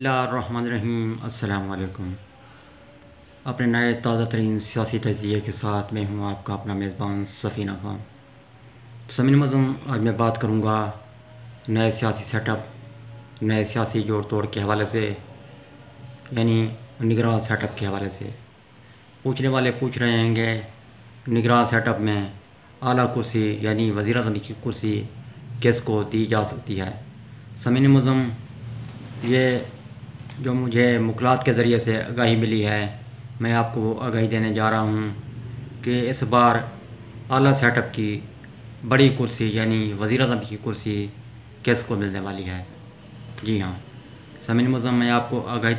بسم اللہ الرحمن الرحیم۔ السلام علیکم۔ اپنے نئے تازہ ترین سیاسی تجزیے کے ساتھ میں ہوں آپ کا اپنا میزبان سفینہ خان۔ سمعین معظم، آج میں بات کروں گا نئے سیاسی سیٹ اپ، نئے سیاسی جوڑ توڑ کے حوالے سے، یعنی نگراں سیٹ اپ کے حوالے سے۔ پوچھنے والے پوچھ رہے ہیں کہ نگراں سیٹ اپ میں اعلیٰ کرسی یعنی وزیر اعظم کی کرسی کس کو دی جا سکتی ہے؟ سمعین معظم، یہ جو مجھے مکالمات کے ذریعے سے آگاہی ملی ہے، میں آپ کو وہ آگاہی دینے جا رہا ہوں کہ اس بار اعلیٰ سیٹ اپ کی بڑی کرسی یعنی وزیر اعظم کی کرسی کس کو ملنے والی ہے۔ جی ہاں سمعین معظم، میں آپ کو آگاہی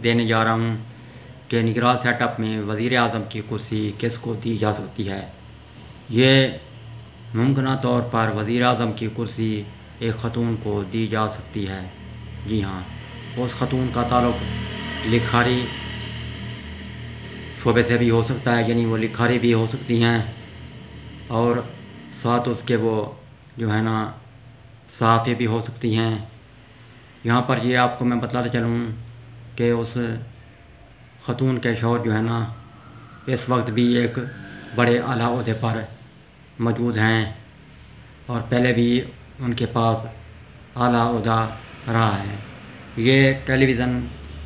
دینے جا رہا ہوں کہ نگراں سیٹ اپ میں وزیر اعظم کی کرسی کس کو دی جا سکتی ہے۔ یہ ممکنہ طور پر وزیر اعظم کی کرسی ایک خاتون کو دی جا سکتی ہے۔ جی ہاں، اس خاتون کا تعلق لکھاری شعبے سے بھی ہو سکتا ہے، یعنی وہ لکھاری بھی ہو سکتی ہیں، اور ساتھ اس کے وہ جو ہے نا صحافی بھی ہو سکتی ہیں۔ یہاں پر یہ آپ کو میں بتلاتے چلوں کہ اس خاتون کے شوہر جو ہے نا اس وقت بھی ایک بڑے اعلیٰ عہدے پر موجود ہیں، اور پہلے بھی ان کے پاس اعلیٰ عہدہ رہا ہے۔ یہ ٹیلی ویژن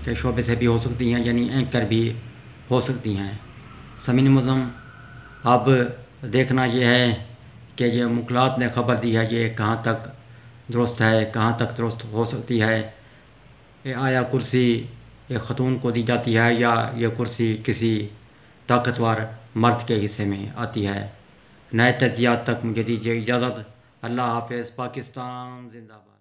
کے شعبے سے بھی ہو سکتی ہیں، یعنی اینکر بھی ہو سکتی ہیں۔ سمعین معظم، اب دیکھنا یہ ہے کہ یہ مکالمات نے خبر دی ہے یہ کہاں تک درست ہے، کہاں تک درست ہو سکتی ہے۔ آیا کرسی ایک خاتون کو دی جاتی ہے یا یہ کرسی کسی طاقتور مرد کے حصے میں آتی ہے؟ نئے تجزیات تک مجھے دیجیے اجازت۔ اللہ حافظ۔ پاکستان زندہ باد۔